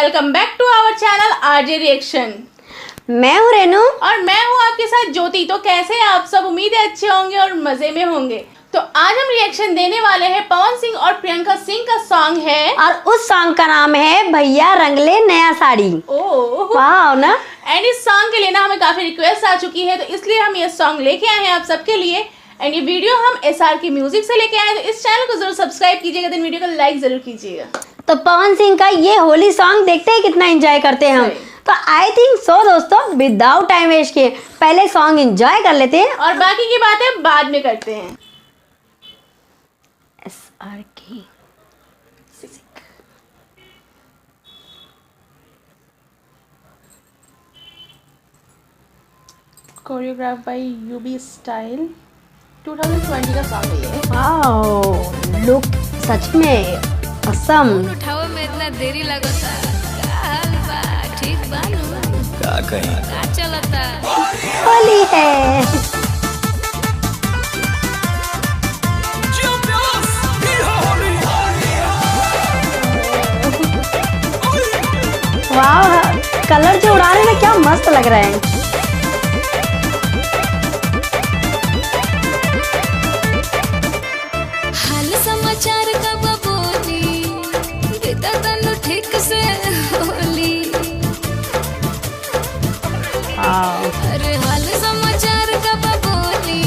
Welcome bank two आवर channel RJ reaction. मैं हूँ रेनू और मैं हूँ आपके साथ ज्योति। तो कैसे हैं आप सब? उम्मीद है अच्छे होंगे और मजे में होंगे। तो आज हम रिएक्शन देने वाले हैं पवन सिंह और प्रियंका सिंह का सॉन्ग है, और उस सॉन्ग का नाम है भैया रंगले नया साड़ी। ओह वाह ना। एंड इस सॉन्ग के लिए ना हमें काफी रिक्वेस्ट आ चुकी है, तो इसलिए हम ये सॉन्ग लेके आए हैं आप सबके लिए। एंड ये वीडियो हम SR की म्यूजिक से लेके आए हैं, तो इस चैनल को जरूर सब्सक्राइब कीजिएगा, देन वीडियो को लाइक जरूर कीजिएगा। तो पवन सिंह का ये होली सॉन्ग देखते हैं कितना एंजॉय करते हैं हम। तो आई थिंक सो दोस्तों, विदाउट टाइम वेस्ट किए पहले सॉन्ग एंजॉय कर लेते हैं और बाकी की बातें बाद में करते हैं। SR की कोरियोग्राफ बाय यूबी स्टाइल, 2020 का सॉन्ग है ये। वाओ, लुक सच में असम। उठाओ में इतना देरी लगता, का हाल बा? ठीक बा नु? का कहीं का चलता? होली है। वाह, कलर जो उड़ाने में क्या मस्त लग रहा है। हाल समाचार का बबोली, बीता तनु ठीक से होली। अरे हाल समाचार का बबोली,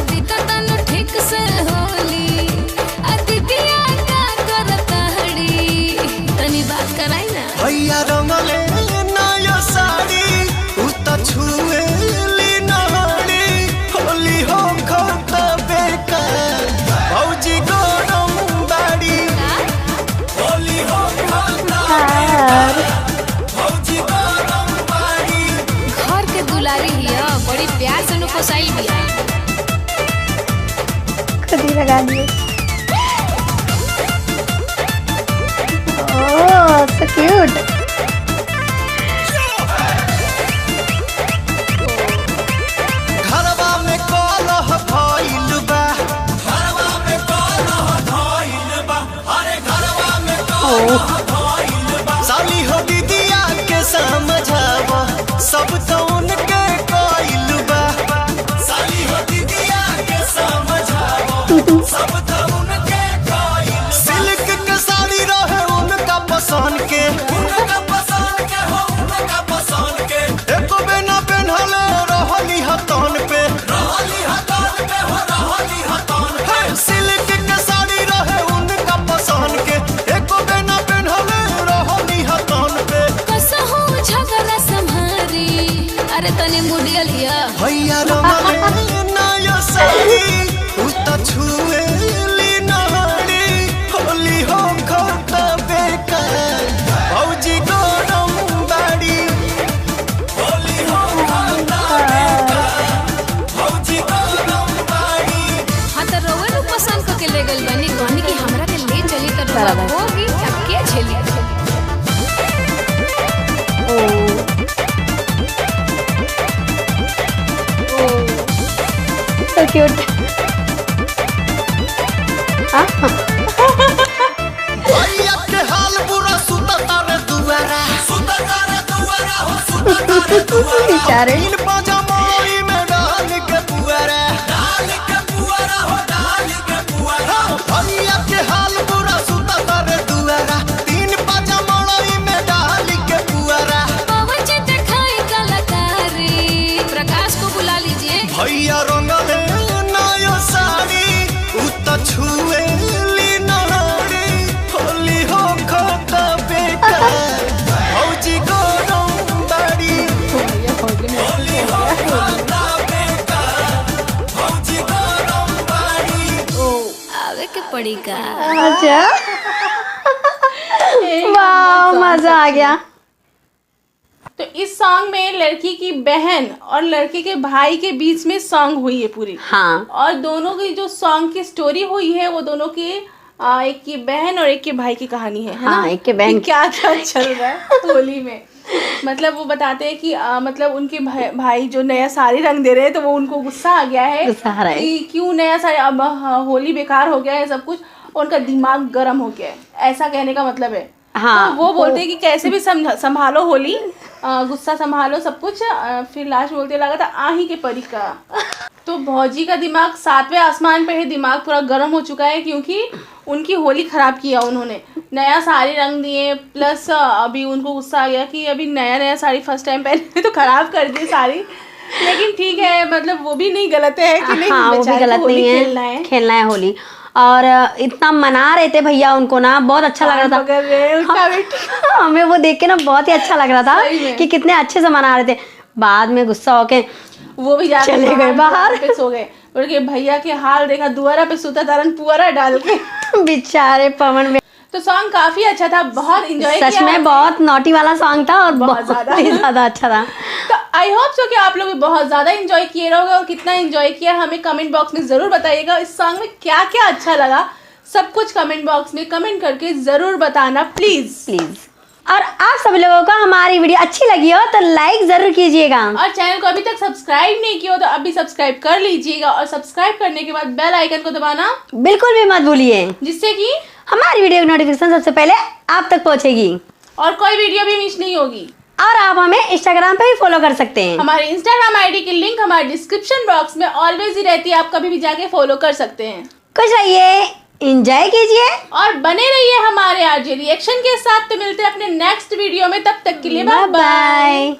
बीता तनु ठीक से होली। अतिथिया का करता हड़ी, तनी बात कराई ना। भैया रंगले नया साड़ी उता छुएली नहाड़ी होली हो खाता बेकार भौजी गरम बाड़ी होली हो खाता भौजी गरम बाड़ी। घर के दुलारी हिया, बड़ी प्यार से नु पोसाई बिया। खुद ही लगा दिए। ओह सो क्यूट। घरवा में कलह भइल बा, घरवा में कलह भइल बा, अरे घरवा में कलह भइल बा। साली हो दीदिया के समझावा, सब तो उनके कइल बा। साली हो दीदिया के समझावा, सब तो उनके कइल। सिल्क के साड़ी रहे उनका पसंद के, उनका पसंद के हो, उनका पसंद के। एको बेना पेन्हले रहली हतन पे, रहली हतन पे हो, रहली हतन पे। सिल्क के साड़ी रहे उनका पसंद के, एको बेना पेन्हले रहली हतन पे। कसहु झगड़ा संहारी, अरे तनी मुडियल हिया। भैया रंगले नया साड़ी उता छुएली नहाड़ी होली हो खाता बेकार भौजी गरम बाड़ी होली हो खाता बेकार भौजी गरम बाड़ी। हाँ तो रोवे नु पसंद को के ले गइल बानी, कहनी कि हमरा के ले चली त रोवा होगी अब के झेली। So cute. भैया के हाल बुरा सुता तारे दुआरा, सुता तारे दुआरा हो, सुता तारे दुआरा। बेचारे। इन पजामाई में डाल के पुआरा, डाल के पुआरा हो, डाल के पुआरा। भैया के हाल बुरा सुता तारे दुआरा, तीन पजामाई में डाल के पुआरा। पवन जी दिखाई कलाकारी, प्रकाश को बुला लीजिए। भैया रंगले नया साड़ी उता छुएली नहाड़ी होली हो खाता बेकार भौजी गरम बाड़ी होली हो खाता बेकार भौजी गरम बाड़ी। आवे के पड़ी का। अच्छा, वाह मजा आ गया। तो इस सॉन्ग में लड़की की बहन और लड़के के भाई के बीच में सॉन्ग हुई है पूरी। हाँ। और दोनों की जो सॉन्ग की स्टोरी हुई है वो दोनों की एक की बहन और एक के भाई की कहानी है हाँ, ना? एक के बहन कि क्या क्या चल रहा है होली में। मतलब वो बताते हैं कि मतलब उनके भाई जो नया साड़ी रंग दे रहे हैं, तो वो उनको गुस्सा आ गया है गुस्सा आ रहा है कि क्यों नया साड़ी, अब होली बेकार हो गया है सब कुछ, उनका दिमाग गर्म हो गया है, ऐसा कहने का मतलब है। हाँ, तो वो बोलते हैं कि कैसे भी संभालो होली, गुस्सा संभालो सब कुछ, फिर लास्ट बोलते लगा था आही के परी का। तो भौजी का दिमाग 7वें आसमान पे है, दिमाग पूरा गर्म हो चुका है क्योंकि उनकी होली खराब किया उन्होंने, नया साड़ी रंग दिए, प्लस अभी उनको गुस्सा आ गया कि अभी नया साड़ी फर्स्ट टाइम पहने तो खराब कर दी साड़ी। लेकिन ठीक है, मतलब वो भी नहीं गलत है कि नहीं, हाँ, वो भी गलत नहीं है, खेलना है होली। और इतना मना रहे थे भैया उनको ना, बहुत अच्छा लग रहा था। हमें वो देख के ना बहुत ही अच्छा लग रहा था कि कितने अच्छे से मना रहे थे। बाद में गुस्सा होके वो भी चले गए बाहर पे सो गए, बोल भैया के हाल देखा, दुआरा पे सुता तारन पुअरा डाल के बेचारे पवन में। तो सॉन्ग काफी अच्छा था, बहुत एंजॉय किया, सच में बहुत नॉटी वाला सॉन्ग था और बहुत ज्यादा अच्छा था। तो आई होप सो कि आप लोग भी बहुत ज्यादा एंजॉय किए रहोगे, और कितना एंजॉय किया हमें कमेंट बॉक्स में जरूर बताइएगा। इस सॉन्ग में क्या क्या अच्छा लगा सब कुछ कमेंट बॉक्स में कमेंट करके जरूर बताना प्लीज। और आप सभी लोगों को हमारी वीडियो अच्छी लगी हो तो लाइक जरूर कीजिएगा, और चैनल को अभी तक सब्सक्राइब नहीं किया हो तो अभी सब्सक्राइब कर लीजिएगा, और सब्सक्राइब करने के बाद बेल आइकन को दबाना बिल्कुल भी मत भूलिए, जिससे कि हमारी वीडियो की नोटिफिकेशन सबसे पहले आप तक पहुंचेगी और कोई वीडियो भी मिस नहीं होगी। और आप हमें इंस्टाग्राम पे भी फॉलो कर सकते हैं। हमारे इंस्टाग्राम आईडी की लिंक हमारे डिस्क्रिप्शन बॉक्स में ऑलवेज ही रहती है, आप कभी भी जाके फॉलो कर सकते हैं। खुश रहिए, एंजॉय कीजिए और बने रहिए हमारे आरजे रिएक्शन के साथ। तो मिलते हैं अपने नेक्स्ट वीडियो में, तब तक के लिए बाय बाय।